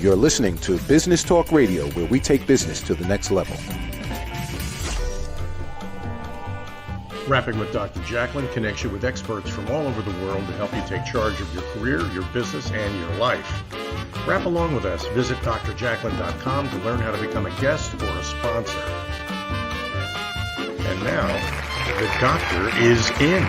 You're listening to Business Talk Radio, where we take business to the next level. Rapping with Dr. Jacalyn connects you with experts from all over the world to help you take charge of your career, your business, and your life. Rap along with us. Visit drjacalyn.com to learn how to become a guest or a sponsor. And now, the doctor is in.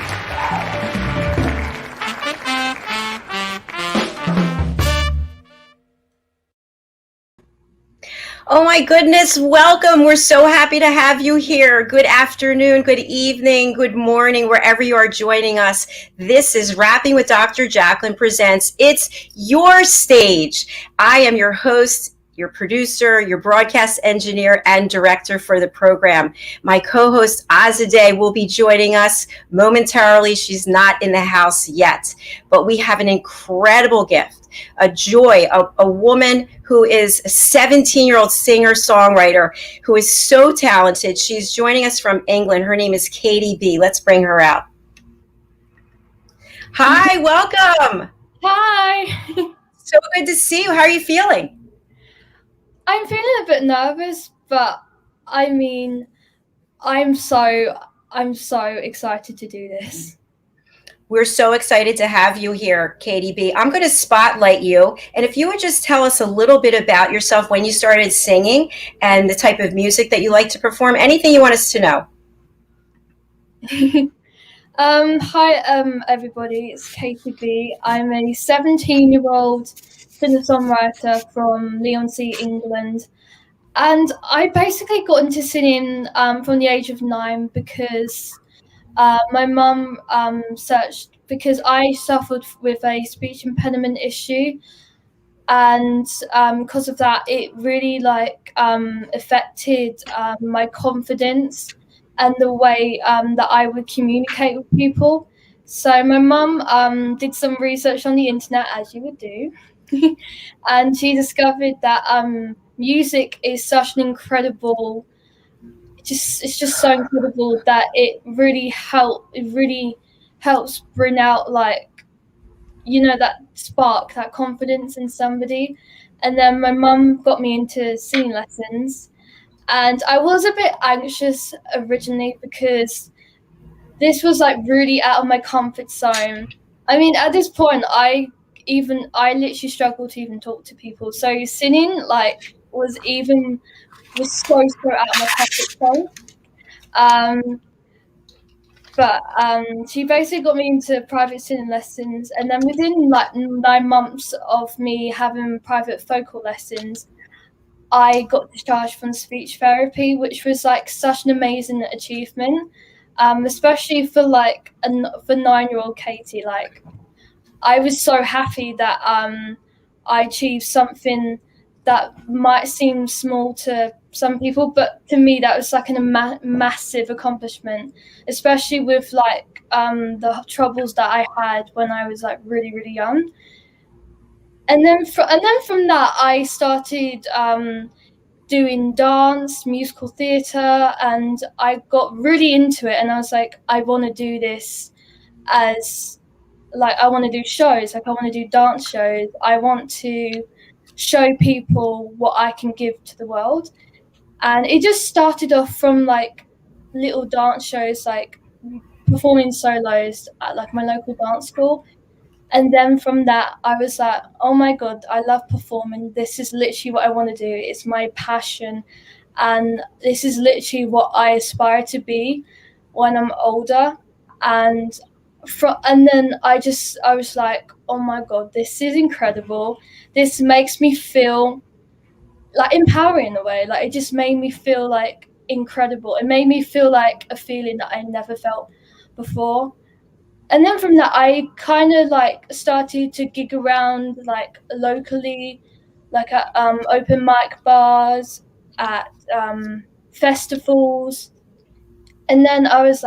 Oh my goodness, welcome. We're so happy to have you here. Good afternoon, good evening, good morning, wherever you are joining us. This is Rapping with Dr. Jacalyn presents It's Your Stage. I am your host, your producer, your broadcast engineer, and director for the program. My co-host Azadé will be joining us momentarily. She's not in the house yet, but we have an incredible gift. A joy, a woman who is a 17-year-old singer-songwriter who is so talented. She's joining us from England. Her name is KatieB. Let's bring her out. Hi, welcome. Hi. So good to see you. How are you feeling? I'm feeling a bit nervous, but I mean, I'm so excited to do this. We're so excited to have you here, KatieB. I'm going to spotlight you. And if you would just tell us a little bit about yourself, when you started singing and the type of music that you like to perform, anything you want us to know. Hi, everybody. It's KatieB. I'm a 17-year-old singer-songwriter from Leigh-on-Sea, England. And I basically got into singing from the age of 9 because my mum searched, because I suffered with a speech impediment issue, and because of that, it really affected my confidence and the way that I would communicate with people. So my mum did some research on the internet, as you would do, and she discovered that music is such an incredible. It's just so incredible that it really helps bring out that spark, that confidence in somebody. And then my mum got me into singing lessons, and I was a bit anxious originally because this was really out of my comfort zone. I mean, at this point I literally struggled to even talk to people, so singing was so out of my comfort zone. But she basically got me into private singing lessons, and then within 9 months of me having private vocal lessons, I got discharged from speech therapy, which was such an amazing achievement, especially for 9-year-old Katie. I was so happy that I achieved something that might seem small to some people, but to me that was a massive accomplishment, especially with the troubles that I had when I was really, really young. And then from that I started doing dance, musical theatre, and I got really into it, and I was I want to do this as I want to do shows, I want to do dance shows. I want to show people what I can give to the world. And it just started off from little dance shows, performing solos at my local dance school. And then from that I was oh my god, I love performing. This is literally what I want to do. It's my passion, and this is literally what I aspire to be when I'm older. And then I was oh my god, this is incredible. This makes me feel empowering in a way. It just made me feel incredible. It made me feel a feeling that I never felt before. And then from that I kind of started to gig around locally, at open mic bars, at festivals. And then I was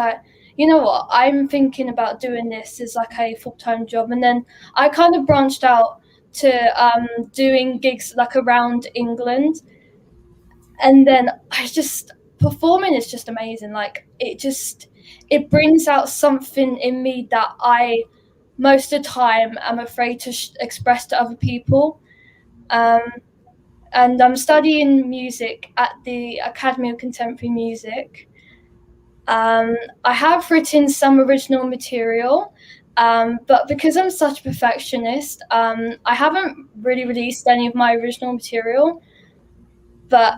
you know what, I'm thinking about doing this as a full-time job. And then I kind of branched out to doing gigs around England. And then performing is just amazing. It brings out something in me that I most of the time am afraid to express to other people. and I'm studying music at the Academy of Contemporary Music. I have written some original material, but because I'm such a perfectionist, I haven't really released any of my original material. But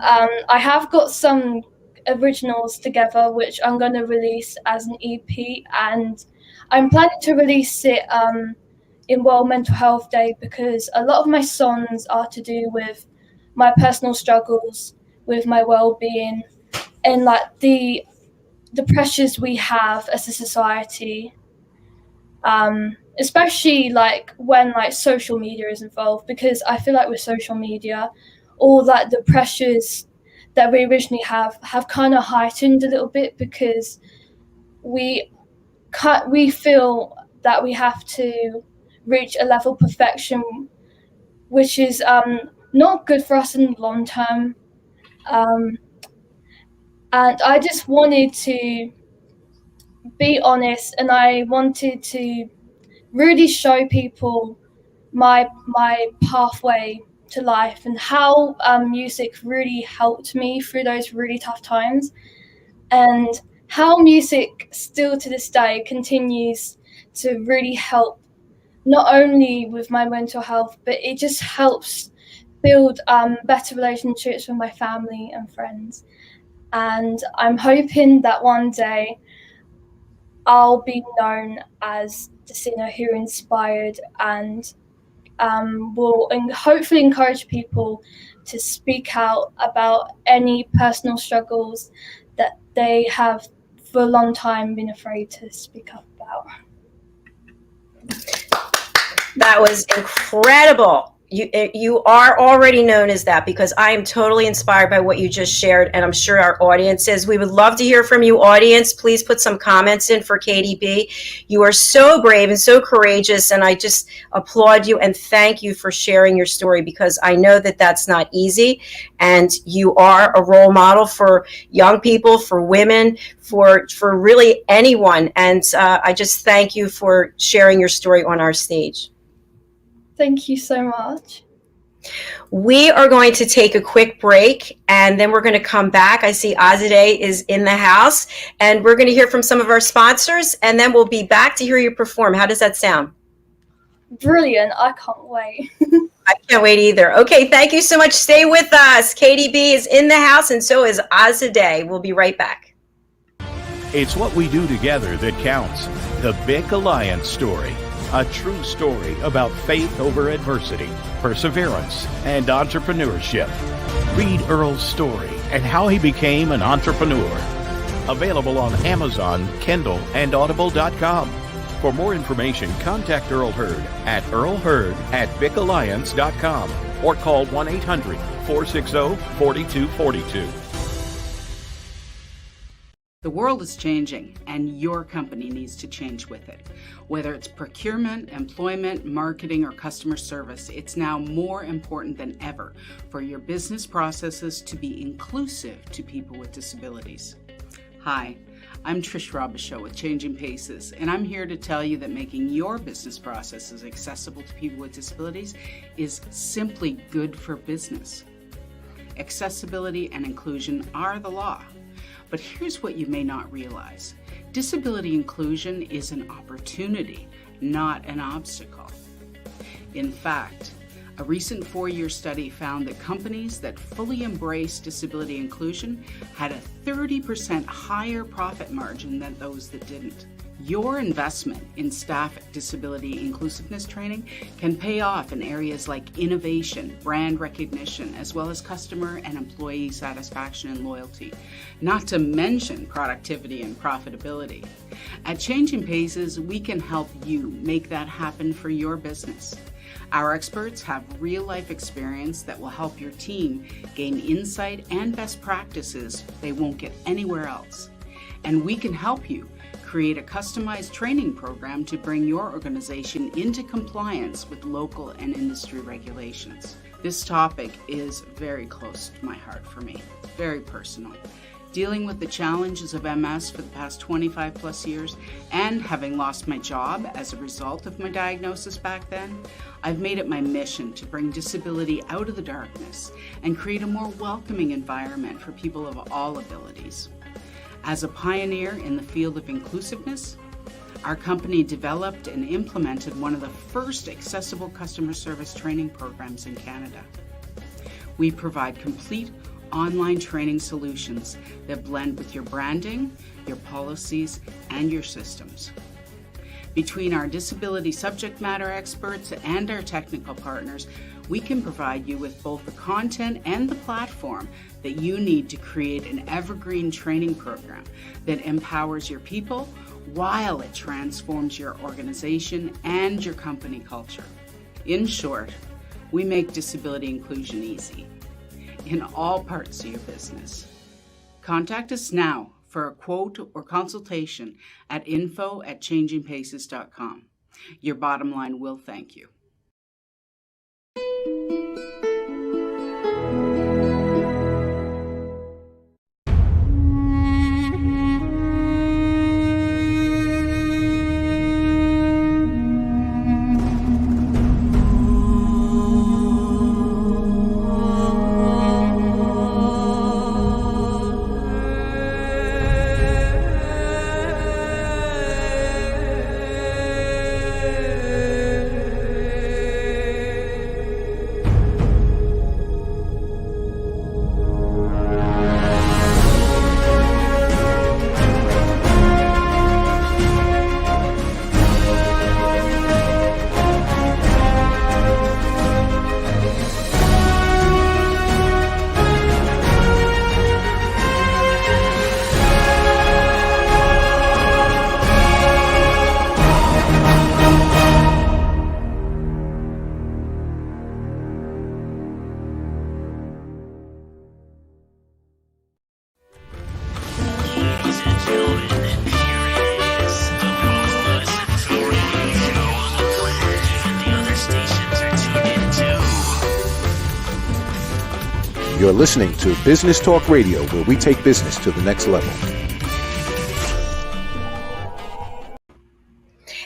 I have got some originals together, which I'm going to release as an EP, and I'm planning to release it in World Mental Health Day, because a lot of my songs are to do with my personal struggles with my well-being and like the pressures we have as a society, especially like when like social media is involved, because I feel like with social media, all like the pressures that we originally have kind of heightened a little bit, because we feel that we have to reach a level of perfection, which is not good for us in the long term. And I just wanted to be honest, and I wanted to really show people my pathway to life and how music really helped me through those really tough times, and how music still to this day continues to really help, not only with my mental health, but it just helps build better relationships with my family and friends. And I'm hoping that one day I'll be known as the singer who inspired and will hopefully encourage people to speak out about any personal struggles that they have for a long time been afraid to speak up about. That was incredible. You are already known as that, because I am totally inspired by what you just shared, and I'm sure our audience is. We would love to hear from you, audience. Please put some comments in for KatieB. You are so brave and so courageous, and I just applaud you and thank you for sharing your story, because I know that that's not easy, and you are a role model for young people, for women, for really anyone, and I just thank you for sharing your story on our stage. Thank you so much. We are going to take a quick break, and then we're going to come back. I see Azadé is in the house, and we're going to hear from some of our sponsors, and then we'll be back to hear you perform. How does that sound? Brilliant. I can't wait. I can't wait either. Okay, thank you so much. Stay with us. KatieB is in the house, and so is Azadé. We'll be right back. It's what we do together that counts. The Big Alliance story. A true story about faith over adversity, perseverance, and entrepreneurship. Read Earl's story and how he became an entrepreneur. Available on Amazon, Kindle, and Audible.com. For more information, contact Earl Hurd at earlhurd@bicalliance.com or call 1-800-460-4242. The world is changing, and your company needs to change with it. Whether it's procurement, employment, marketing, or customer service, it's now more important than ever for your business processes to be inclusive to people with disabilities. Hi, I'm Trish Robichaud with Changing Paces, and I'm here to tell you that making your business processes accessible to people with disabilities is simply good for business. Accessibility and inclusion are the law. But here's what you may not realize. Disability inclusion is an opportunity, not an obstacle. In fact, a recent 4-year study found that companies that fully embraced disability inclusion had a 30% higher profit margin than those that didn't. Your investment in staff disability inclusiveness training can pay off in areas like innovation, brand recognition, as well as customer and employee satisfaction and loyalty, not to mention productivity and profitability. At Changing Paces, we can help you make that happen for your business. Our experts have real-life experience that will help your team gain insight and best practices they won't get anywhere else. And we can help you create a customized training program to bring your organization into compliance with local and industry regulations. This topic is very close to my heart for me, very personal. Dealing with the challenges of MS for the past 25 plus years and having lost my job as a result of my diagnosis back then, I've made it my mission to bring disability out of the darkness and create a more welcoming environment for people of all abilities. As a pioneer in the field of inclusiveness, our company developed and implemented one of the first accessible customer service training programs in Canada. We provide complete online training solutions that blend with your branding, your policies, and your systems. Between our disability subject matter experts and our technical partners, we can provide you with both the content and the platform that you need to create an evergreen training program that empowers your people while it transforms your organization and your company culture. In short, we make disability inclusion easy in all parts of your business. Contact us now for a quote or consultation at info@changingpaces.com. Your bottom line will thank you. You're listening to Business Talk Radio, where we take business to the next level.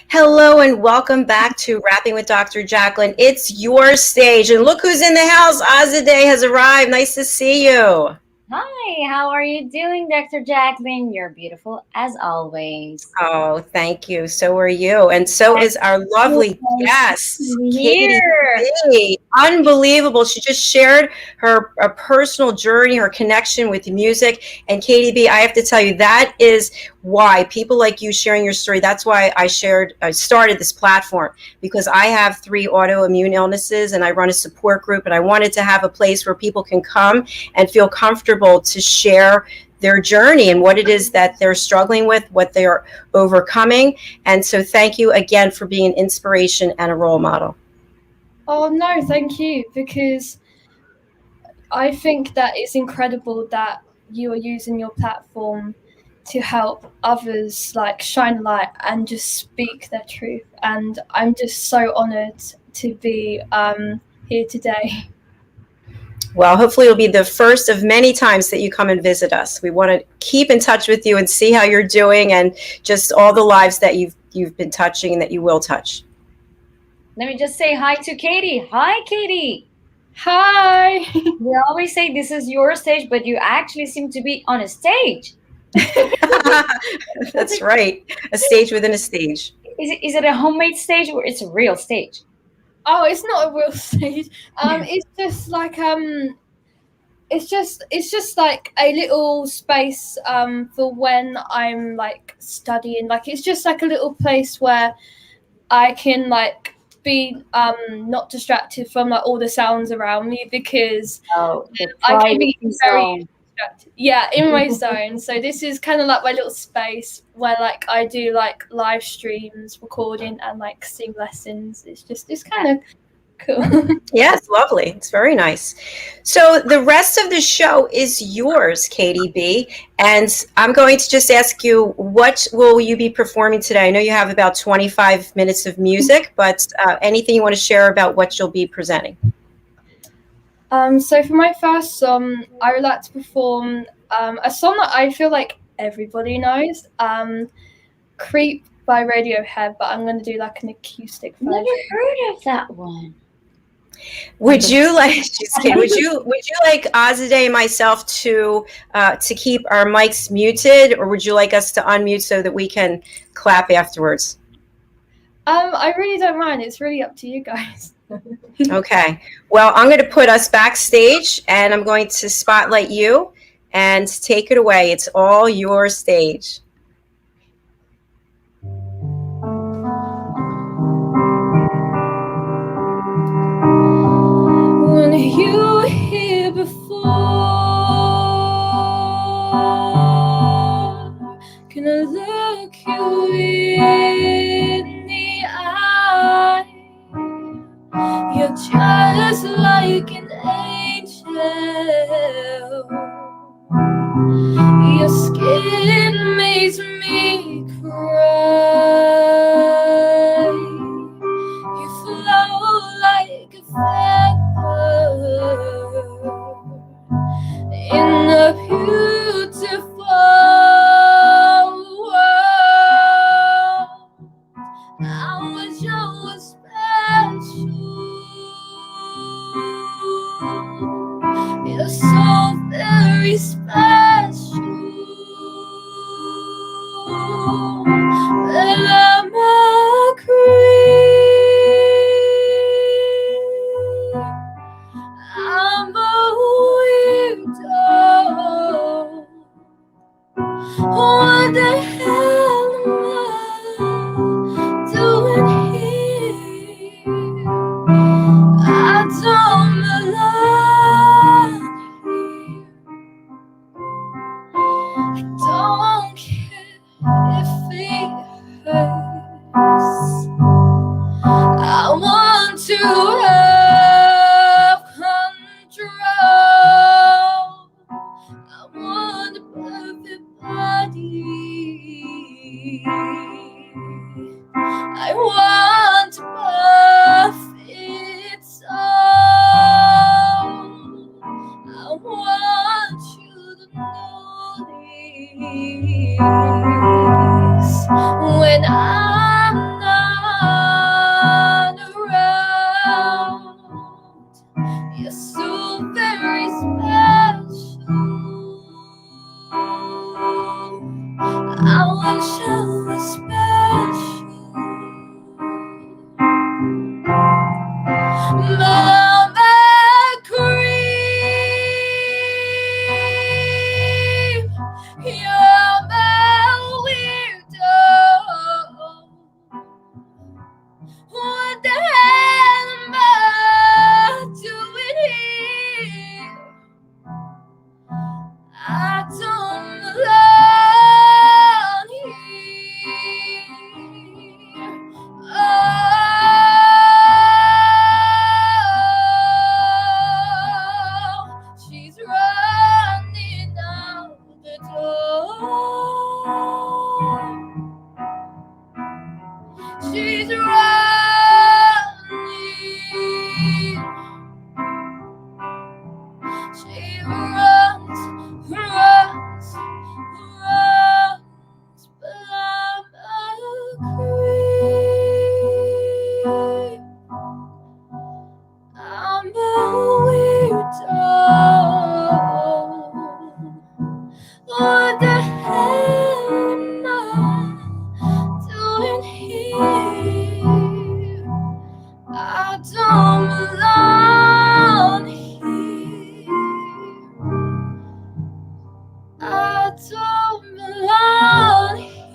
Hello and welcome back to Rapping with Dr. Jacalyn. It's your stage. And look who's in the house. Azadé has arrived. Nice to see you. Hi, how are you doing, Dr. Jacalyn? You're beautiful as always. Oh, thank you. So are you. And so is our lovely guest, KatieB. Unbelievable. She just shared her personal journey, her connection with music. And KatieB, I have to tell you, that is why people like you sharing your story, that's why I started this platform, because I have 3 autoimmune illnesses and I run a support group, and I wanted to have a place where people can come and feel comfortable to share their journey and what it is that they're struggling with, what they're overcoming. And so thank you again for being an inspiration and a role model. Oh, no, thank you, because I think that it's incredible that you are using your platform to help others like shine a light and just speak their truth. And I'm just so honored to be here today. Well, hopefully it'll be the first of many times that you come and visit us. We want to keep in touch with you and see how you're doing and just all the lives that you've been touching and that you will touch. Let me just say hi to Katie. Hi, Katie. Hi. We always say this is your stage, but you actually seem to be on a stage. That's right. A stage within a stage. Is it a homemade stage or it's a real stage? Oh, it's not a real stage. It's just like it's just like a little space for when I'm like studying. Like it's just like a little place where I can like be not distracted from like all the sounds around me, because I can be very distracted. Yeah, in my zone. So this is kind of like my little space where like I do like live streams, recording, and like sing lessons. It's kind of cool. Yeah, it's lovely. It's very nice. So the rest of the show is yours, KatieB. And I'm going to just ask you, what will you be performing today? I know you have about 25 minutes of music, but anything you want to share about what you'll be presenting? So for my first song, I would like to perform a song that I feel like everybody knows, Creep by Radiohead, but I'm going to do like an acoustic version. Never heard of that one. Would you like? Just kidding. Would you like Azadé and myself to keep our mics muted, or would you like us to unmute so that we can clap afterwards? I really don't mind. It's really up to you guys. Okay. Well, I'm going to put us backstage, and I'm going to spotlight you and take it away. It's all your stage. When you were here before, can I look you in the eye? You're just like an angel. Your skin makes me cry. You flow like a feather in a beautiful world. I wish I was special. You're so very special. But I'm a creep. I'm a weirdo. What the hell am I doing here? I don't belong here. I don't care if it hurts. I want to have control. I want a perfect body. I want a perfect soul. I want you to notice when I'm not around. You're so very special. I wish I was special. But I'm a creep. You're a weirdo. What the hell am I doing here? I don't belong here. Oh, she's running out the door. She's running. She runs, runs, runs, but I'm a creep. I'm a weirdo. What the hell am I doing here? I don't belong here. I don't belong here.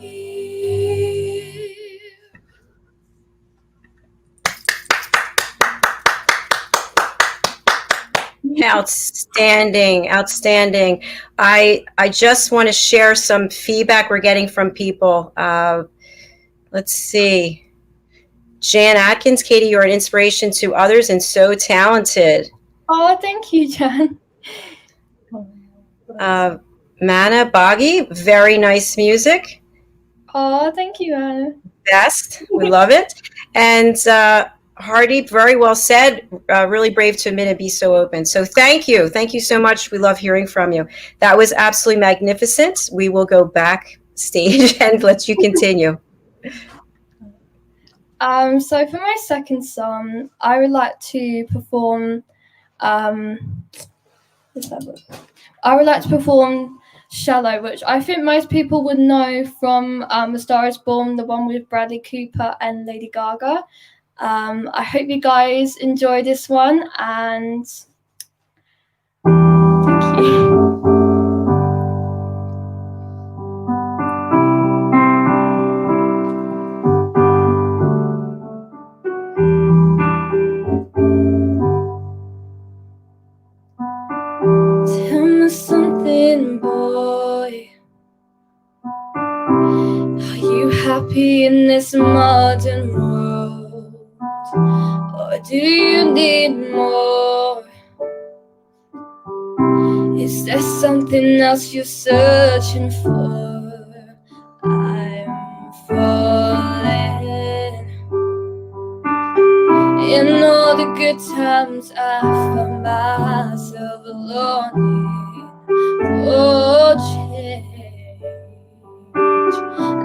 Outstanding, outstanding. I just want to share some feedback we're getting from people. Let's see. Jan Atkins, Katie, you're an inspiration to others and so talented. Oh, thank you, Jan. Mana Boggy, very nice music. Oh, thank you, Anna. Best. We love it. And Hardy, very well said. Really brave to admit and be so open. So thank you. Thank you so much. We love hearing from you. That was absolutely magnificent. We will go backstage and let you continue. So for my second song, I would like to perform Shallow, which I think most people would know from A Star Is Born, the one with Bradley Cooper and Lady Gaga. I hope you guys enjoy this one, and thank you. Tell me something, boy. Are you happy in this modern world? Or do you need more? Is there something else you're searching for? I'm falling. In all the good times I found myself alone for change,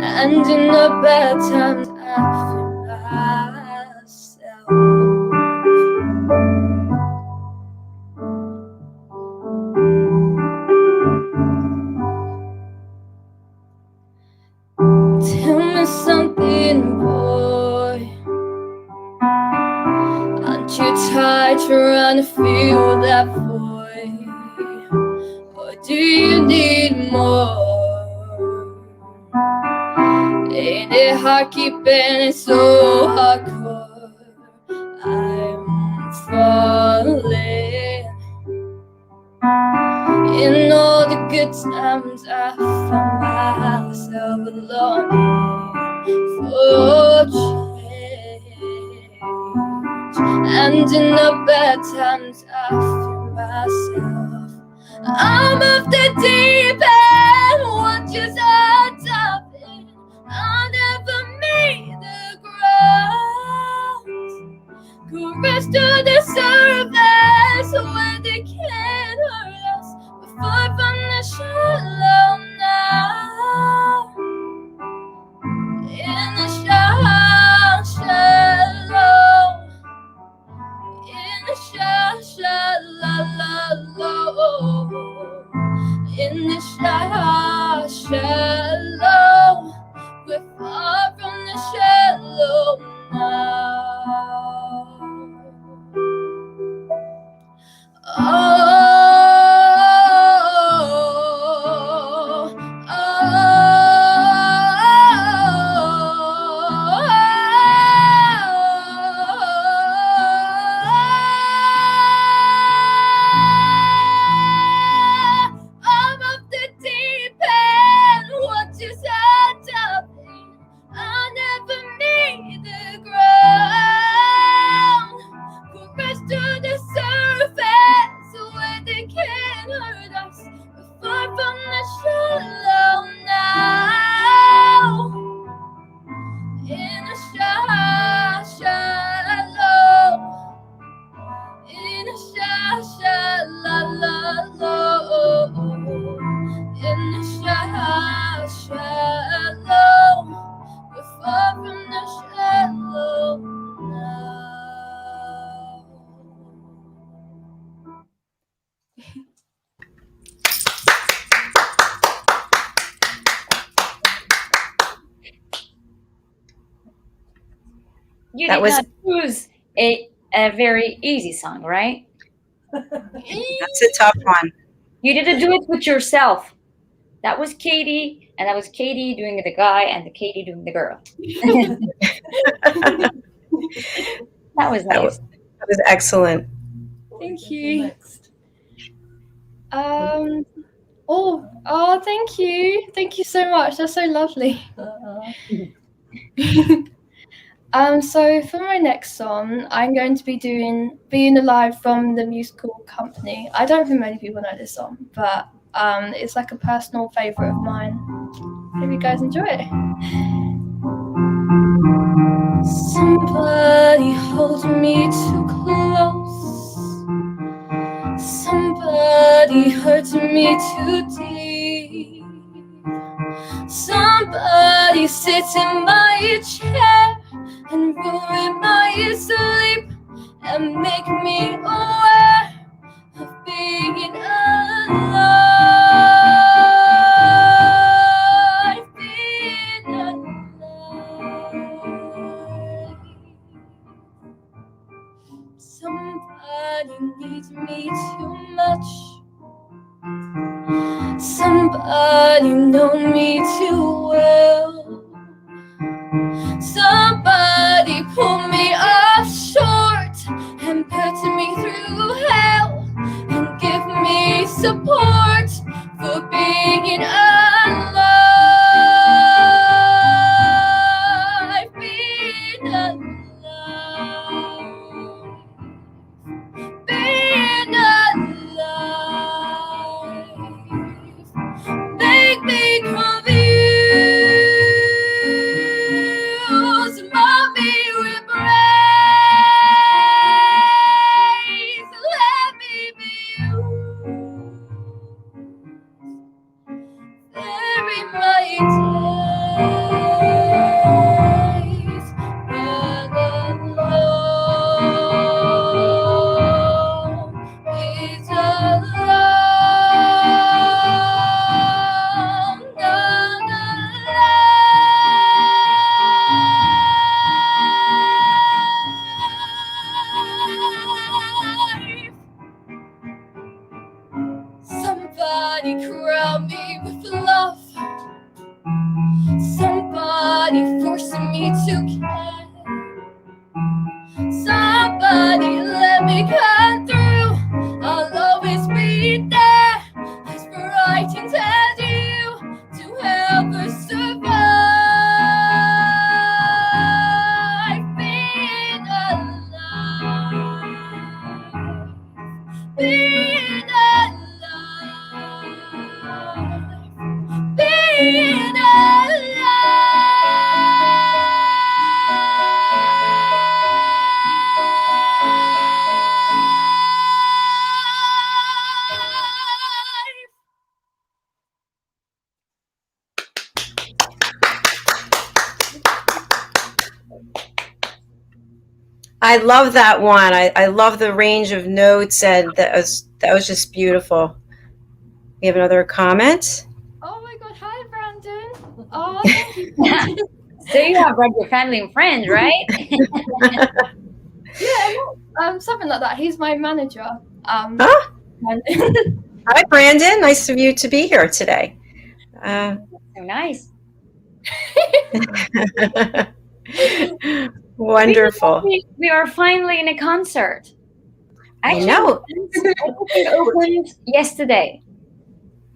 and in the bad times I found myself. Tell me something, boy. Aren't you tired trying to fill that void? Or do you need more? Ain't it hard keeping it so hardcore? I'm falling. In all the good times I found myself alone for change, and in the bad times I feel myself. I'm off the deep end, what just happened? I never made the ground. Caress to the surface where they can't hurt us. We're far from the shallow now. In the shallow, in the in the shallow, we're far from the shallow now. You That did was- not choose a very easy song, right? That's a tough one. You didn't do it with yourself. That was Katie, and that was Katie doing the guy and the Katie doing the girl. That was nice. That was excellent. Thank you. Thank you. Thank you so much. That's so lovely. So for my next song, I'm going to be doing Being Alive from the musical Company. I don't think many people know this song, but it's like a personal favorite of mine. Hope you guys enjoy it. Somebody hold me too close. Somebody hurt me too deep. Somebody sit in my chair and ruin my sleep and make me aware of being alive, being alive. Somebody needs me too much. Somebody knows me too well. Somebody pull me off short and put me through hell and give me support for being alive, being alive, being alive. Make me confused, mock me with praise. Let me be you. Bury my days, but alone is alone, not alive. Somebody crown me with love. Somebody force me to care. Somebody let me come through. I'll always be there, as frightened as you, to help us survive, being alive, being alive, being alive. I love that one. I love the range of notes, and that was just beautiful. We have another comment. Oh my God! Hi, Brandon. Oh, thank you. So you have read your family and friends, right? Yeah, something like that. He's my manager. Huh? Brandon. Hi, Brandon. Nice of you to be here today. So nice. Wonderful. We are finally in a concert. I know. Everything opened yesterday.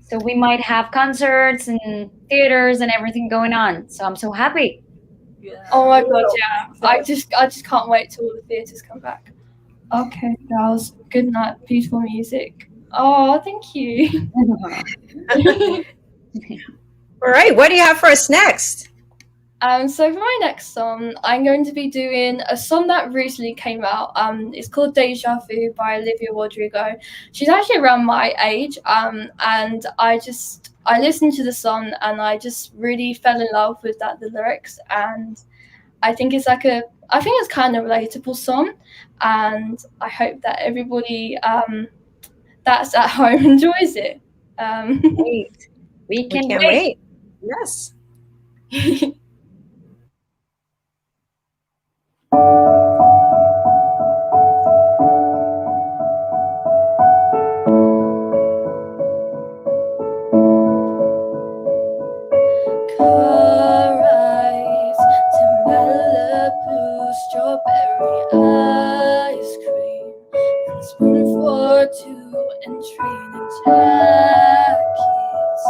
So we might have concerts and theaters and everything going on. So I'm so happy. Oh my God! Yeah, I just can't wait till all the theatres come back. Okay, girls. Good night. Beautiful music. Oh, thank you. All right. What do you have for us next? So for my next song, I'm going to be doing a song that recently came out. It's called Deja Vu by Olivia Rodrigo. She's actually around my age. And I listened to the song and I just really fell in love with the lyrics. And I think it's kind of relatable song. And I hope that everybody that's at home enjoys it. Wait. We Can't can wait. Yes. Car rides to Malibu, strawberry ice cream, and spoon for two, and training jackets,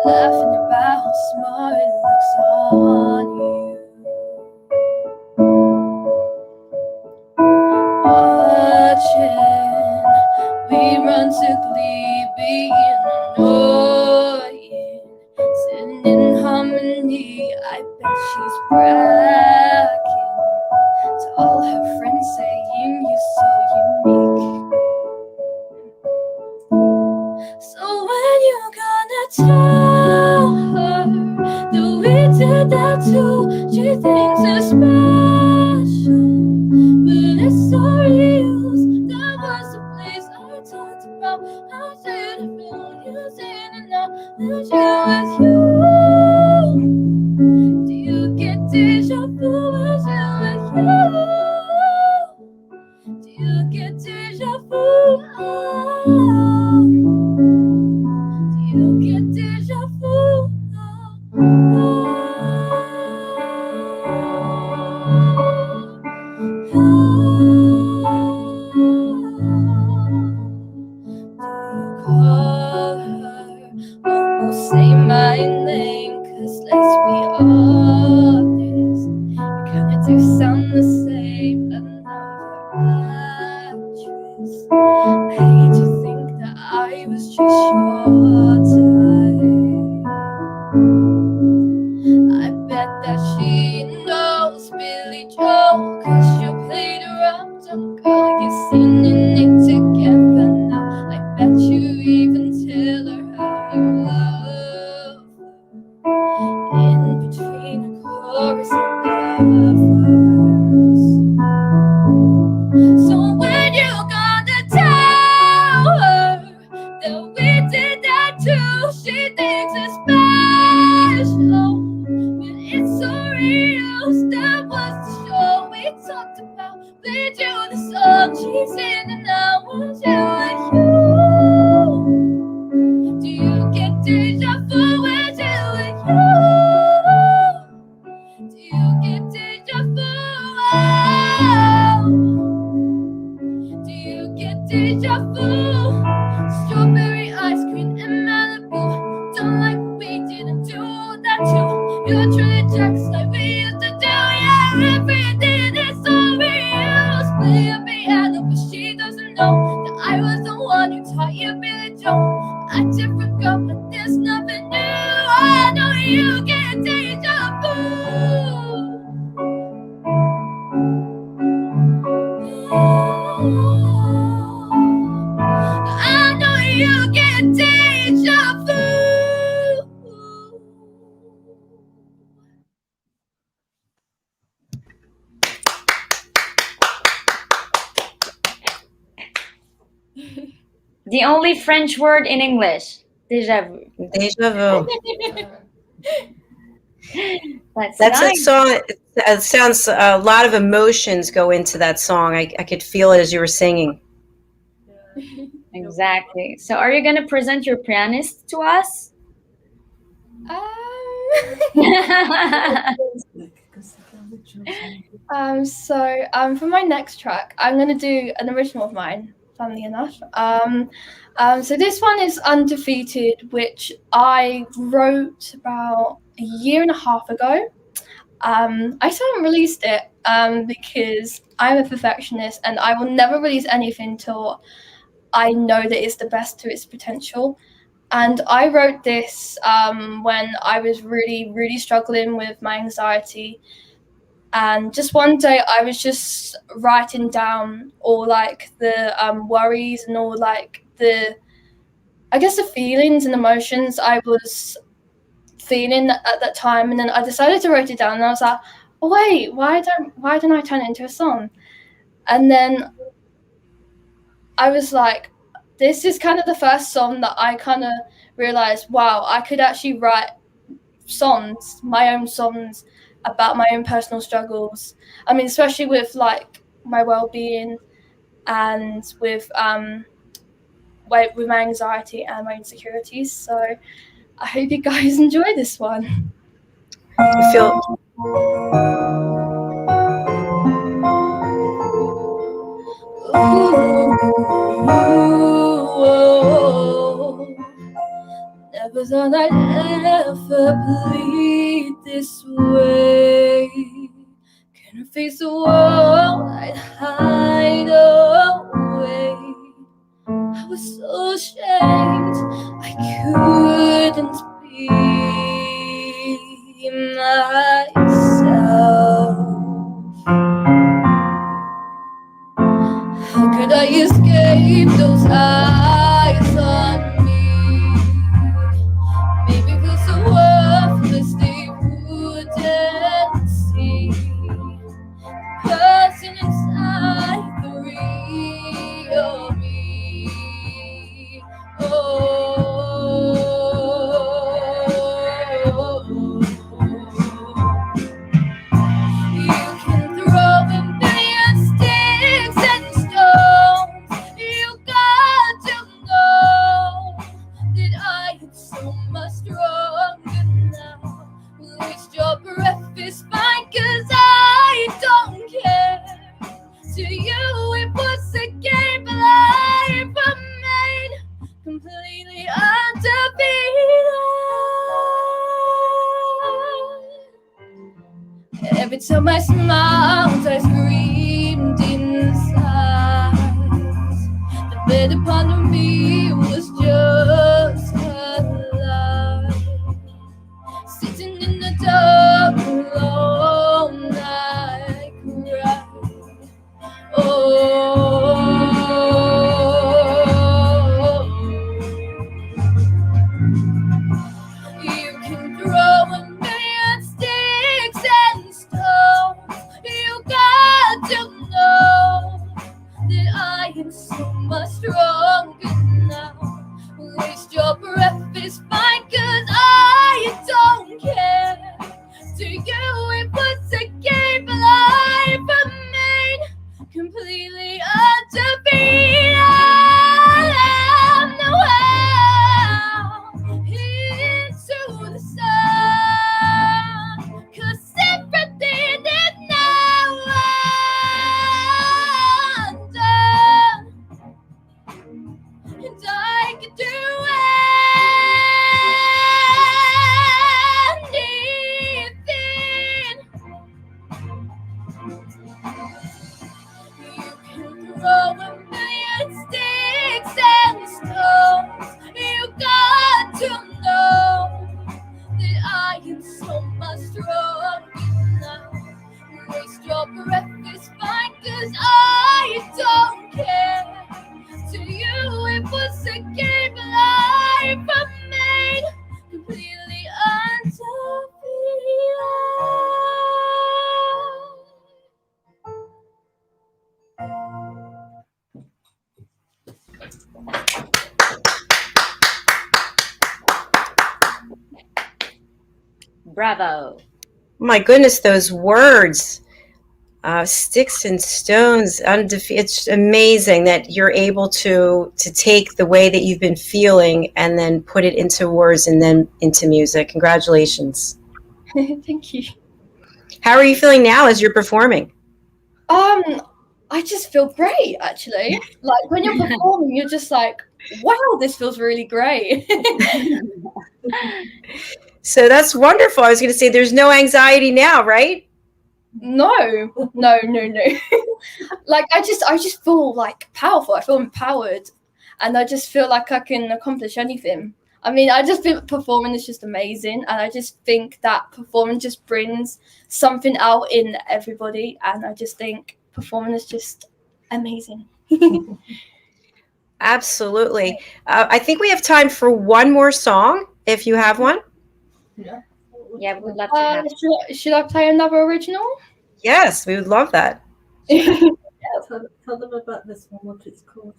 laughing about how smart it looks on you. Watching reruns of Glee, being annoying, sitting in harmony. I bet she's proud. you gonna tell her that we did that too? She thinks it's special, but it's so real. That was the place I talked about. How did it feel using it now that you're with you? Do you get deja vu when you're with you? Do you get deja vu? Do you get deja vu? Call her, almost say my name, 'cause let's be honest, you kinda do sound the same. Another actress. I hate to think that I was just your type. I bet that she knows Billy Joe, 'cause you played her up, dumb girl. You've seen it together now. I bet you even tell her how you love her in between a chorus and a verse. So when you gonna tell her that we did that too? She thinks it's special, but it's so real. That was the show we talked about. Played you the song she's in, and now want you with you. Do you get deja vu when you're with you? Do you get deja vu? Do you get deja vu? Strawberry ice cream and Malibu. Don't like we didn't do that too. You're truly jacks like we used to do. Yeah, everything is so real. Play a piano, but she doesn't know that I was the one who taught you Billy Joe. I just forgot, but there's nothing new. I know you get deja vu. I know you get deja vu. The only French word in English. Déjà vu. Deja vu. That's That's nice. a song. It sounds a lot of emotions go into that song. I could feel it as you were singing. Exactly. So are you going to present your pianist to us? So for my next track, I'm going to do an original of mine, funnily enough. So this one is Undefeated, which I wrote about a year and a half ago. I still haven't released it because I'm a perfectionist and I will never release anything until I know that it's the best to its potential. And I wrote this when I was really, really struggling with my anxiety. And just one day I was just writing down all like the worries and all like the feelings and emotions I was feeling at that time. And then I decided to write it down and I was like, oh wait, why don't I turn it into a song? And then I was like, this is kind of the first song that I kind of realized, wow, I could actually write songs, my own songs about my own personal struggles. I mean, especially with like my well-being and with my anxiety and my insecurities. So I hope you guys enjoy this one. You feel Never thought I'd ever bleed this way. Can I face the world? I'd hide away. I was so ashamed I couldn't be myself. How could I escape those eyes on me? From my smiles I screamed inside. The bed upon me was just a lie. Sitting in the dark alone, I cried. Oh, you can throw a million sticks and stones. You got to know that I am so much stronger now. Waste your breath is fine, 'cause I don't care. To you it was a game, but I remain completely undefeated. I'm now into the sun, 'cause everything is now undone, and I can do anything. You can throw a million sticks and stones. You got to know that I am so much stronger now. Waste your breath is fine, 'cause I don't care. To you it was a game, but I remain completely undefeated. Bravo. My goodness, those words, sticks and stones, it's amazing that you're able to take the way that you've been feeling and then put it into words and then into music. Congratulations. Thank you. How are you feeling now as you're performing? I just feel great, actually. Like when you're performing, you're just like, wow, this feels really great. So that's wonderful. I was going to say there's no anxiety now, right? No. Like I just feel like powerful. I feel empowered, and I just feel like I can accomplish anything. I mean, I just think performing is just amazing, and I just think that performing just brings something out in everybody, and I just think performing is just amazing. Absolutely. I think we have time for one more song, if you have one. Yeah, we'd love to have. Should I play another original? Yes, we would love that. Tell them about this one, what it's called.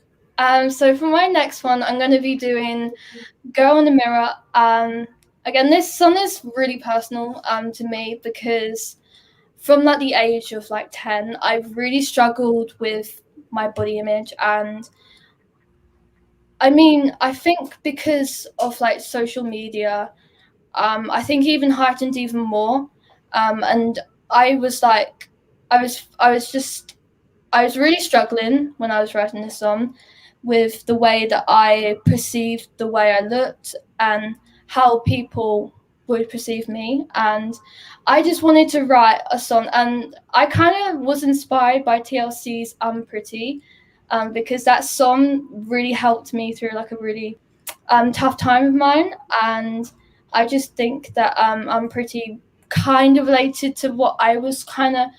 So for my next one, I'm going to be doing Girl in the Mirror. Again, this song is really personal to me, because from like the age of like 10, I've really struggled with my body image. And I mean, I think because of like social media, I think even heightened even more. And I was like, I was really struggling when I was writing this song with the way that I perceived the way I looked and how people would perceive me. And I just wanted to write a song, and I kind of was inspired by TLC's I'm Pretty, because that song really helped me through like a really tough time of mine. And I just think that I'm Pretty kind of related to what I was kind of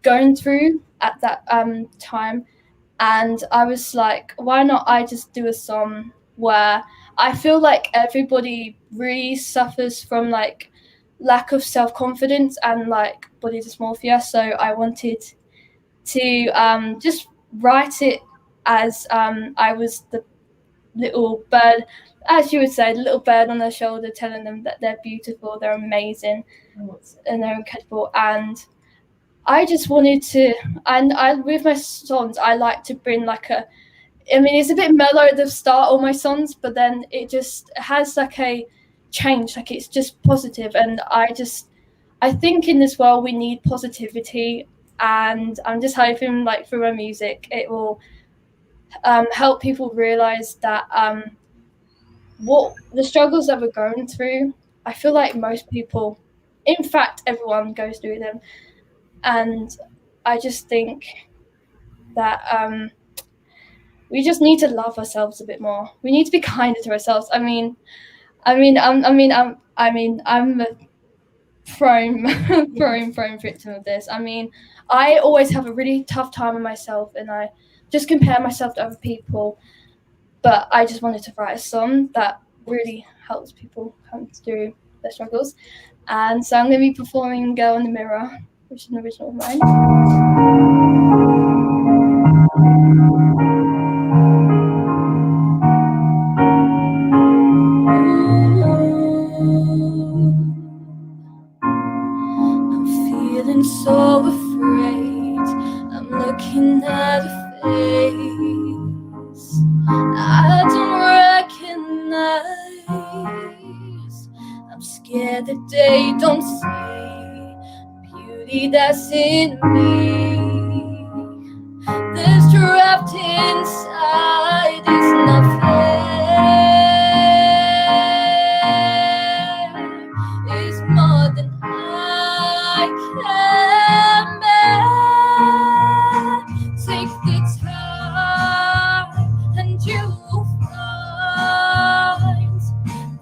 going through at that time. And I was like, why not I just do a song where I feel like everybody really suffers from like lack of self-confidence and like body dysmorphia. So I wanted to just write it as I was the little bird, as you would say, the little bird on their shoulder telling them that they're beautiful, they're amazing, and they're incredible. And I just wanted to, and with my songs, I like to bring like it's a bit mellow at the start, all my songs, but then it just has like a change, like it's just positive. And I think in this world we need positivity, and I'm just hoping like through my music it will help people realize that what the struggles that we're going through, I feel like most people, in fact everyone goes through them. And I just think that we just need to love ourselves a bit more. We need to be kinder to ourselves. I'm a prime victim of this. I mean, I always have a really tough time with myself, and I just compare myself to other people. But I just wanted to write a song that really helps people come through their struggles. And so I'm going to be performing Girl in the Mirror, which is an original of mine. I'm feeling so afraid. I'm looking at a face I don't recognize. I'm scared that they don't see beauty that's in me. This trapped inside is not fair. It's more than I can bear. Take the time and you will find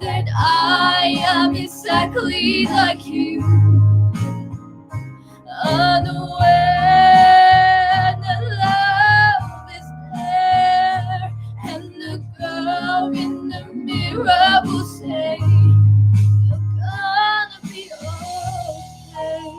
that I am exactly like you. Unaware that love is there, and the girl in the mirror will say, you're gonna be okay.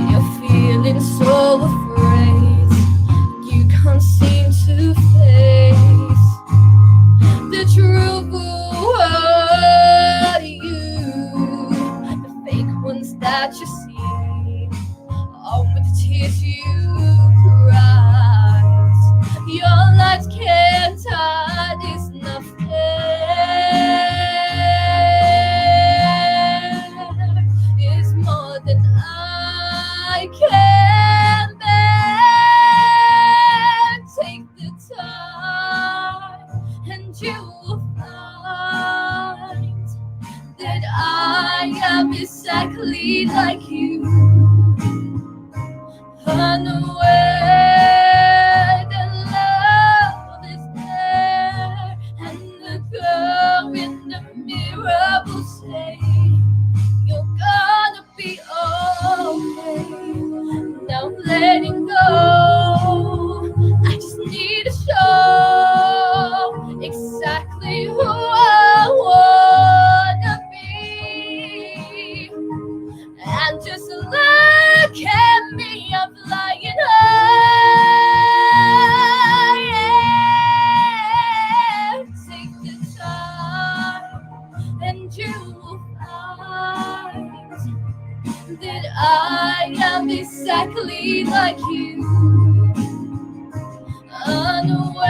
You're feeling so afraid, you can't seem to face the true you, the fake ones that you see, all with the tears you cried. Your lights can't hide, it's not fair. It's more than I can bear. Take the time and you will find that I am exactly like you. Unaware that love is there, and the girl in the mirror will say, you're gonna be okay. Now letting go, I just need to show exactly who I wanna be. And just look at me, I'm flying high. Take the time and you will find that I am exactly like you. Unaware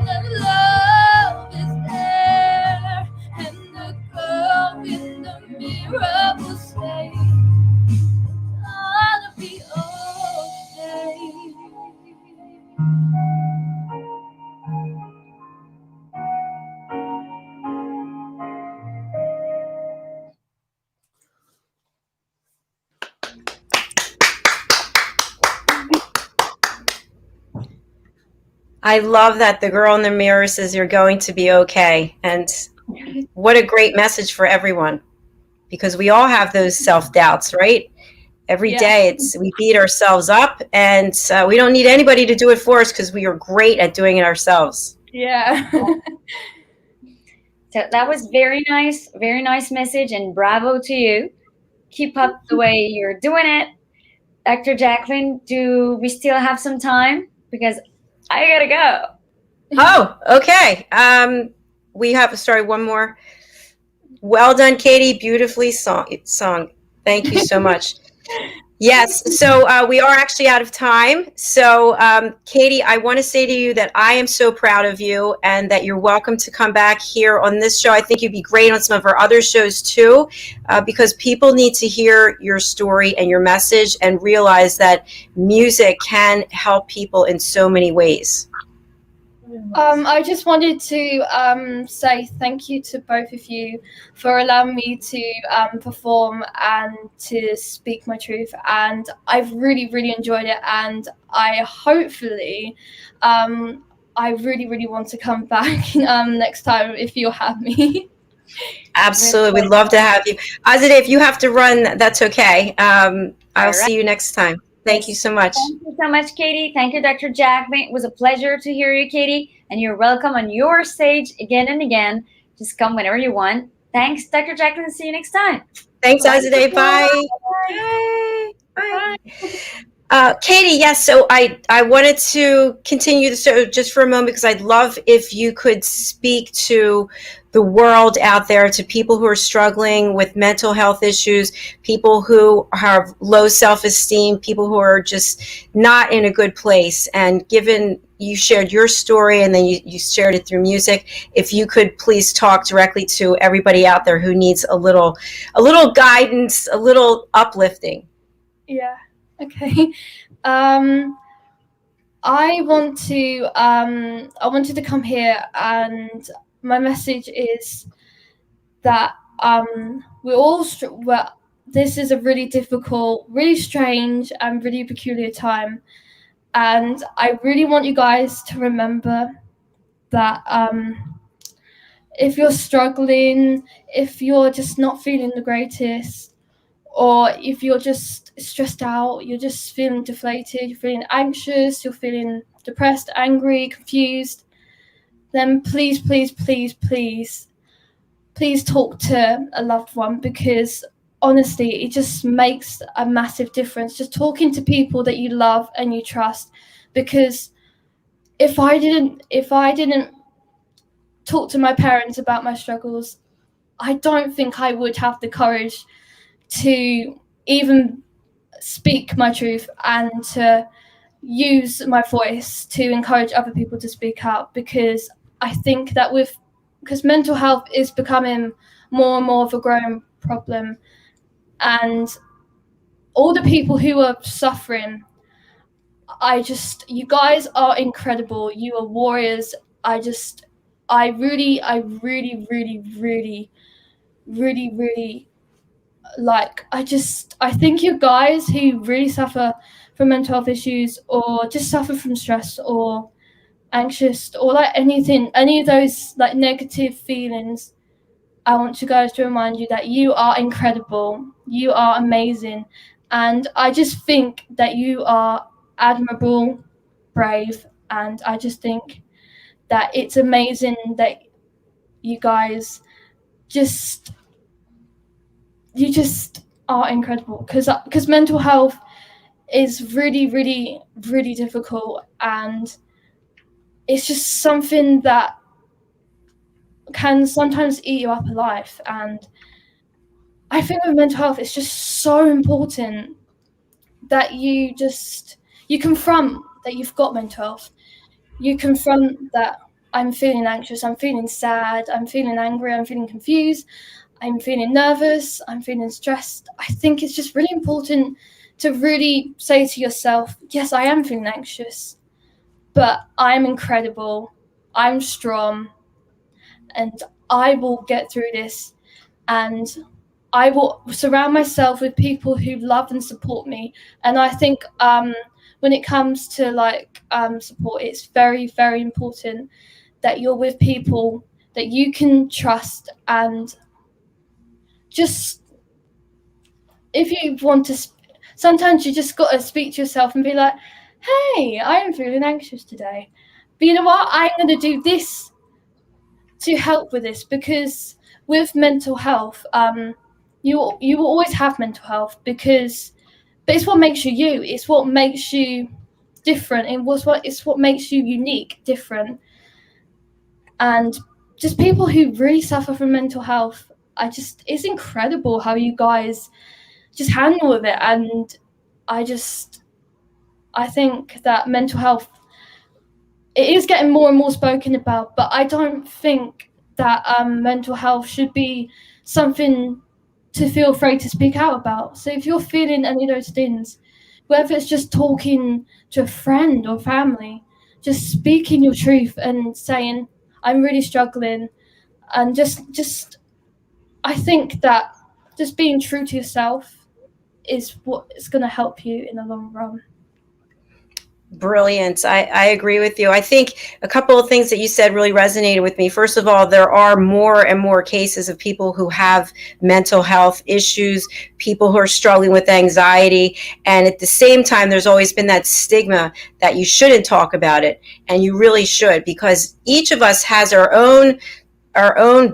that love is there, and the girl in the mirror will say, I'll be okay. I love that the girl in the mirror says you're going to be okay. And what a great message for everyone, because we all have those self-doubts, right? Every day we beat ourselves up, and we don't need anybody to do it for us because we are great at doing it ourselves. Yeah. So that was very nice message, and bravo to you. Keep up the way you're doing it. Dr. Jacalyn, do we still have some time? Because I gotta go. Oh, okay. We have, sorry, one more. Well done, Katie. Beautifully sung. Thank you so much. Yes. So we are actually out of time. So Katie, I want to say to you that I am so proud of you and that you're welcome to come back here on this show. I think you'd be great on some of our other shows too, because people need to hear your story and your message and realize that music can help people in so many ways. I just wanted to say thank you to both of you for allowing me to perform and to speak my truth. And I've really, really enjoyed it. And I hopefully, I really, really want to come back next time if you'll have me. Absolutely. We'd love to have you. Azadé, if you have to run, that's okay. I'll see you next time. Thank you so much. Thank you so much, Katie. Thank you, Dr. Jacalyn. It was a pleasure to hear you, Katie. And you're welcome on your stage again and again. Just come whenever you want. Thanks, Dr. Jacalyn. See you next time. Thanks, Azadé. Bye. Bye. Bye. Katie, yes. So I wanted to continue the show just for a moment because I'd love if you could speak to the world out there, to people who are struggling with mental health issues, people who have low self-esteem, people who are just not in a good place. And given you shared your story and then you shared it through music, if you could please talk directly to everybody out there who needs a little guidance, a little uplifting. Yeah. Okay. I wanted to come here, and my message is that this is a really difficult, really strange, and really peculiar time, and I really want you guys to remember that if you're struggling, if you're just not feeling the greatest, or if you're just stressed out, you're just feeling deflated, you're feeling anxious, you're feeling depressed, angry, confused, then please, please, please, please, please talk to a loved one, because honestly, it just makes a massive difference. Just talking to people that you love and you trust, because if I didn't talk to my parents about my struggles, I don't think I would have the courage to even speak my truth and to use my voice to encourage other people to speak out, because I think that because mental health is becoming more and more of a growing problem, and all the people who are suffering, you guys are incredible. You are warriors. I really, really, really, really, really I think you guys who really suffer from mental health issues, or just suffer from stress or anxious, or any of those negative feelings, I want you guys to remind you that you are incredible, you are amazing, and I just think that you are admirable, brave, and I just think that it's amazing that you guys you just are incredible, because mental health is really, really, really difficult, and it's just something that can sometimes eat you up alive. And I think with mental health, it's just so important that you confront that you've got mental health. You confront that I'm feeling anxious, I'm feeling sad, I'm feeling angry, I'm feeling confused, I'm feeling nervous, I'm feeling stressed. I think it's just really important to really say to yourself, yes, I am feeling anxious, but I'm incredible, I'm strong, and I will get through this, and I will surround myself with people who love and support me. And I think when it comes to support, it's very, very important that you're with people that you can trust, and just if you want to sometimes you just got to speak to yourself and be like, hey, I am feeling anxious today, but you know what, I'm going to do this to help with this. Because with mental health, you will always have mental health, but it's what makes you you, it's what makes you different, it's what makes you unique, different. And just people who really suffer from mental health, it's incredible how you guys just handle with it. And I think that mental health, it is getting more and more spoken about, but I don't think that mental health should be something to feel afraid to speak out about. So if you're feeling any of those things, whether it's just talking to a friend or family, just speaking your truth and saying, I'm really struggling, and just I think that just being true to yourself is what is going to help you in the long run. Brilliant. I agree with you. I think a couple of things that you said really resonated with me. First of all, there are more and more cases of people who have mental health issues, people who are struggling with anxiety. And at the same time, there's always been that stigma that you shouldn't talk about it. And you really should, because each of us has our own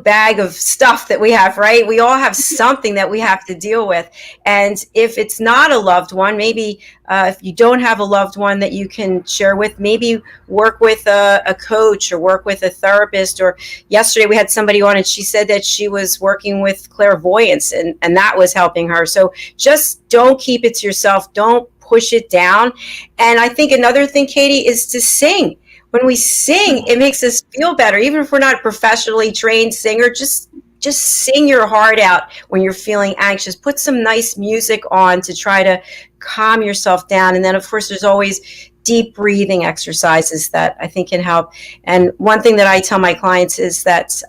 bag of stuff that we have, right? We all have something that we have to deal with. And if it's not a loved one, maybe if you don't have a loved one that you can share with, maybe work with a coach or work with a therapist. Or yesterday we had somebody on and she said that she was working with clairvoyance and that was helping her. So just don't keep it to yourself. Don't push it down. And I think another thing, Katie, is to sing. When we sing, it makes us feel better. Even if we're not a professionally trained singer, just sing your heart out when you're feeling anxious. Put some nice music on to try to calm yourself down. And then, of course, there's always deep breathing exercises that I think can help. And one thing that I tell my clients is that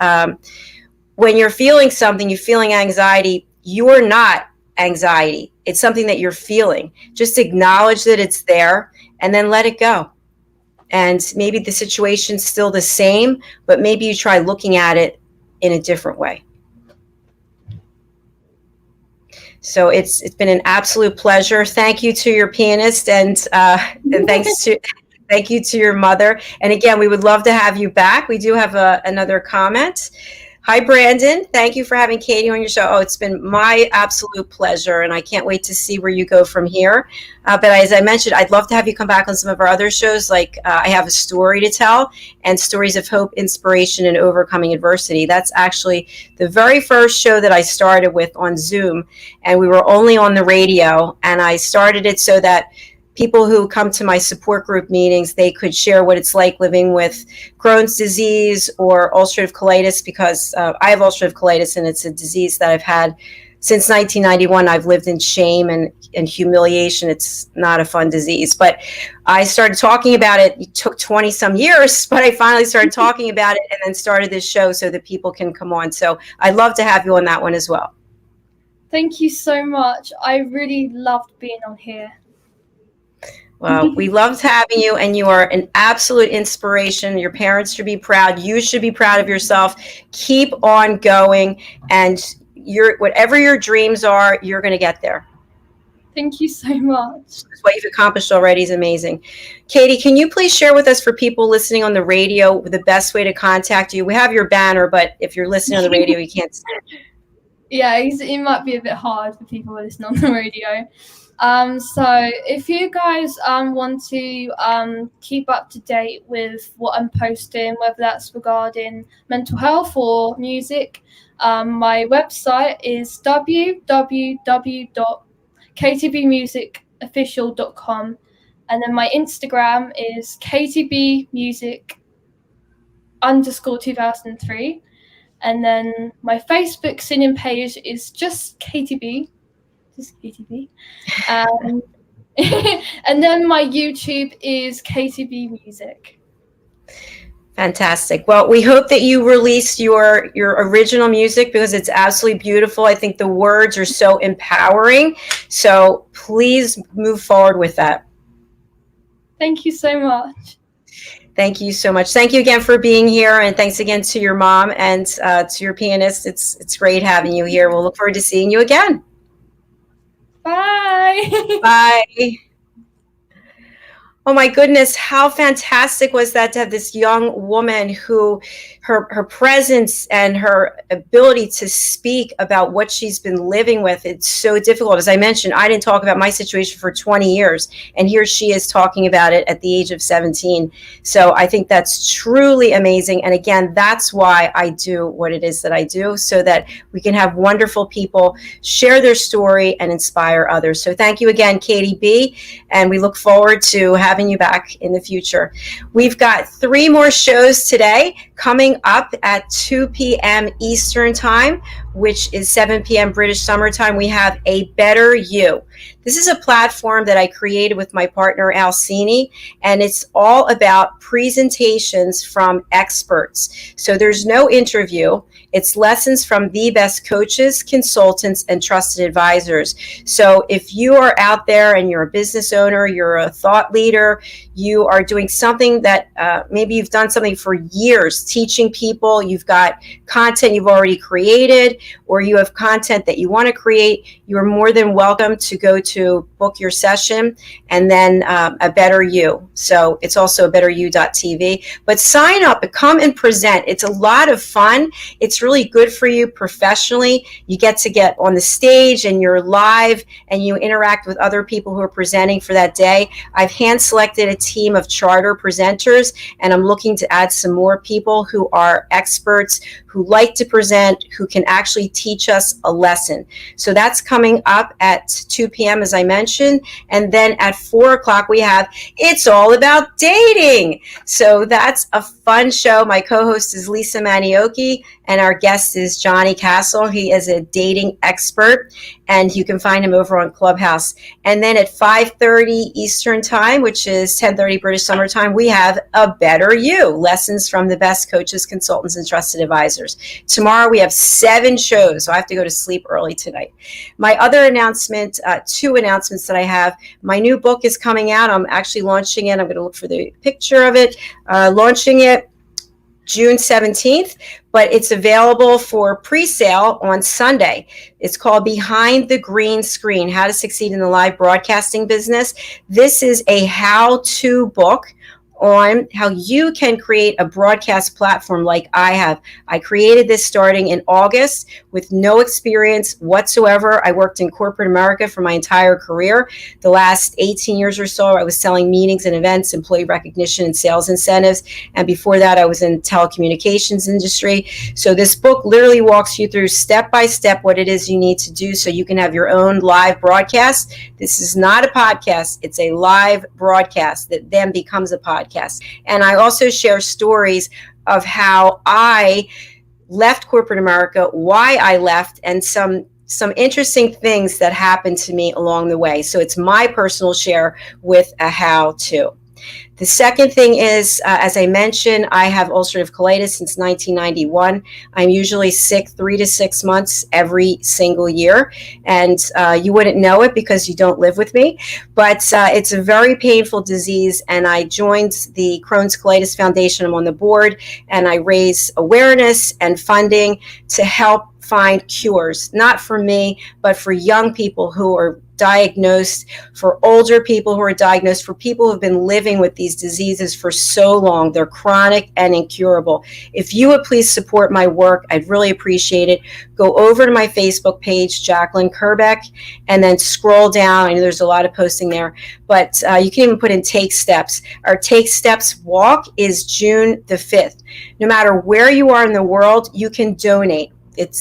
when you're feeling something, you're feeling anxiety, you're not anxiety. It's something that you're feeling. Just acknowledge that it's there and then let it go. And maybe the situation's still the same, but maybe you try looking at it in a different way. So it's been an absolute pleasure. Thank you to your pianist and thank you to your mother. And again, we would love to have you back. We do have another comment. Hi, Brandon. Thank you for having Katie on your show. Oh, it's been my absolute pleasure, and I can't wait to see where you go from here. But as I mentioned, I'd love to have you come back on some of our other shows, like I Have a Story to Tell and Stories of Hope, Inspiration, and Overcoming Adversity. That's actually the very first show that I started with on Zoom, and we were only on the radio, and I started it so that people who come to my support group meetings, they could share what it's like living with Crohn's disease or ulcerative colitis, because I have ulcerative colitis and it's a disease that I've had since 1991. I've lived in shame and humiliation. It's not a fun disease, but I started talking about it. It took 20 some years, but I finally started talking about it and then started this show so that people can come on. So I'd love to have you on that one as well. Thank you so much. I really loved being on here. Well, we loved having you, and you are an absolute inspiration. Your parents should be proud. You should be proud of yourself. Keep on going, and whatever your dreams are, you're going to get there. Thank you so much. What you've accomplished already is amazing. Katie, can you please share with us, for people listening on the radio, the best way to contact you? We have your banner, but if you're listening on the radio, you can't see it. Yeah, it might be a bit hard for people who listen on the radio. So if you guys want to keep up to date with what I'm posting, whether that's regarding mental health or music, my website is www.katieBmusicofficial.com, and then my Instagram is KatieB_music_2003, and then my Facebook singing page is just KatieB. And then my YouTube is KatieB Music. Fantastic. Well, we hope that you release your original music, because it's absolutely beautiful. I think the words are so empowering. So please move forward with that. Thank you so much. Thank you so much. Thank you again for being here, and thanks again to your mom and to your pianist. It's great having you here. We'll look forward to seeing you again. Bye. Bye. Oh my goodness, how fantastic was that to have this young woman who her presence and her ability to speak about what she's been living with. It's so difficult. As I mentioned, I didn't talk about my situation for 20 years, and here she is talking about it at the age of 17. So I think that's truly amazing. And again, that's why I do what it is that I do, so that we can have wonderful people share their story and inspire others. So thank you again, KatieB, and we look forward to having you back in the future. We've got 3 more shows today coming up at 2 p.m. Eastern Time, which is 7 p.m. British Summer Time. We have A Better You. This is a platform that I created with my partner Alcini, and it's all about presentations from experts. So there's no interview. It's lessons from the best coaches, consultants, and trusted advisors. So if you are out there and you're a business owner, you're a thought leader, you are doing something that maybe you've done something for years, teaching people, you've got content you've already created, or you have content that you want to create, you're more than welcome to go to book your session, and then A Better You. So it's also betteryou.tv. But sign up and come and present. It's a lot of fun. It's really good for you professionally. You get to get on the stage and you're live and you interact with other people who are presenting for that day. I've hand selected a team of charter presenters, and I'm looking to add some more people who are experts, who like to present, who can actually teach us a lesson. So that's coming up at 2 p.m. as I mentioned. And then at 4 o'clock we have It's All About Dating. So that's a fun show. My co-host is Lisa Manioki, and our guest is Johnny Castle. He is a dating expert, and you can find him over on Clubhouse. And then at 5:30 Eastern Time, which is 10:30 British Summer Time, we have A Better You, lessons from the best coaches, consultants, and trusted advisors. Tomorrow we have 7 shows, so I have to go to sleep early tonight. My other announcement, 2 announcements that I have. My new book is coming out. I'm actually launching it. I'm going to look for the picture of it. Launching it June 17th, but it's available for pre-sale on Sunday. It's called Behind the Green Screen, How to Succeed in the Live Broadcasting Business. This is a how-to book on how you can create a broadcast platform like I have. I created this starting in August with no experience whatsoever. I worked in corporate America for my entire career. The last 18 years or so, I was selling meetings and events, employee recognition, and sales incentives. And before that, I was in telecommunications industry. So this book literally walks you through step by step what it is you need to do so you can have your own live broadcast. This is not a podcast. It's a live broadcast that then becomes a podcast. And I also share stories of how I left corporate America, why I left, and some interesting things that happened to me along the way. So it's my personal share with a how-to. The second thing is, as I mentioned, I have ulcerative colitis since 1991. I'm usually sick 3 to 6 months every single year. And you wouldn't know it because you don't live with me. But it's a very painful disease. And I joined the Crohn's Colitis Foundation. I'm on the board. And I raise awareness and funding to help find cures, not for me, but for young people who are diagnosed, for older people who are diagnosed, for people who have been living with these diseases for so long. They're chronic and incurable. If you would please support my work, I'd really appreciate it. Go over to my Facebook page, Jacalyn Kerbeck, and then scroll down. I know there's a lot of posting there, but you can even put in Take Steps. Our Take Steps walk is June the 5th. No matter where you are in the world, you can donate.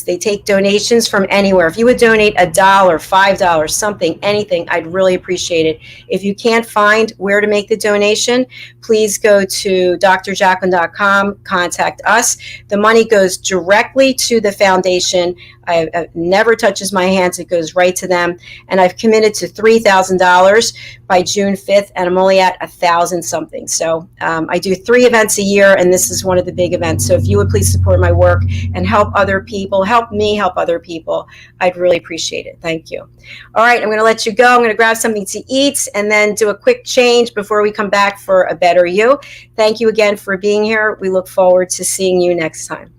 They take donations from anywhere. If you would donate $1, $5, something, anything, I'd really appreciate it. If you can't find where to make the donation, please go to drjacalyn.com, contact us. The money goes directly to the foundation. It never touches my hands. It goes right to them. And I've committed to $3,000 by June 5th, and I'm only at 1,000 something. So I do 3 events a year, and this is one of the big events. So if you would please support my work and help other people, help me help other people, I'd really appreciate it. Thank you. All right, I'm going to let you go. I'm going to grab something to eat and then do a quick change before we come back for A Better You. Thank you again for being here. We look forward to seeing you next time.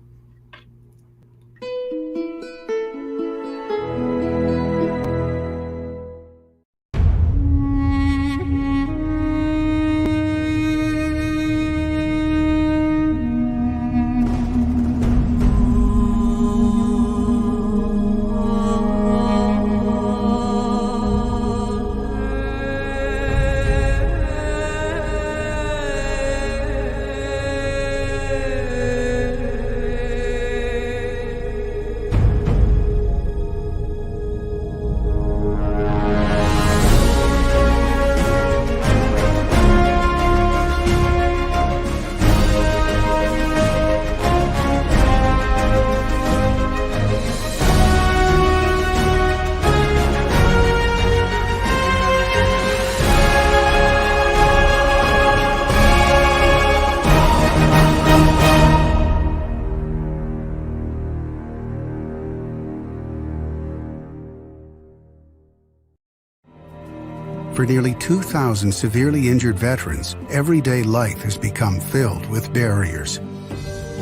For nearly 2,000 severely injured veterans, everyday life has become filled with barriers.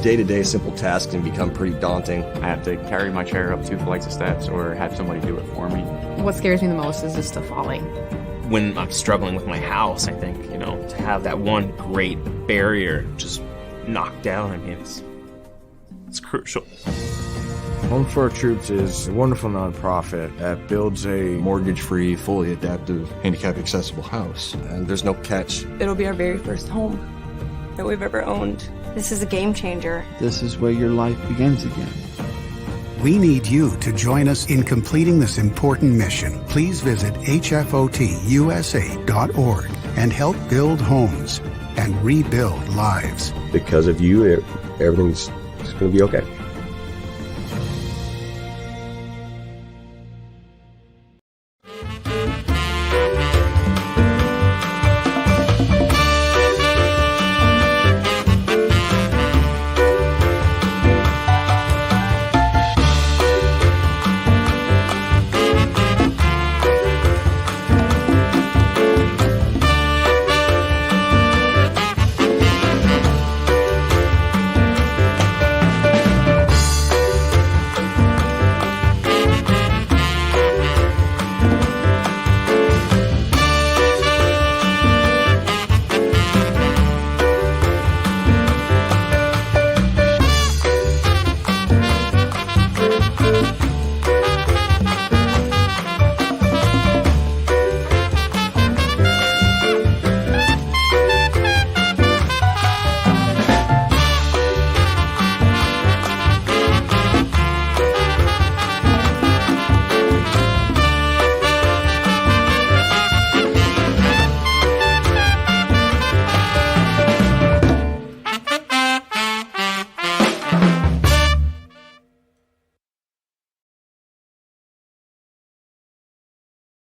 Day-to-day simple tasks can become pretty daunting. I have to carry my chair up 2 flights of steps or have somebody do it for me. What scares me the most is just the falling. When I'm struggling with my house, I think, to have that one great barrier just knocked down, it's crucial. Home for Our Troops is a wonderful nonprofit that builds a mortgage-free, fully adaptive, handicap-accessible house. And there's no catch. It'll be our very first home that we've ever owned. This is a game changer. This is where your life begins again. We need you to join us in completing this important mission. Please visit hfotusa.org and help build homes and rebuild lives. Because of you, everything's going to be okay.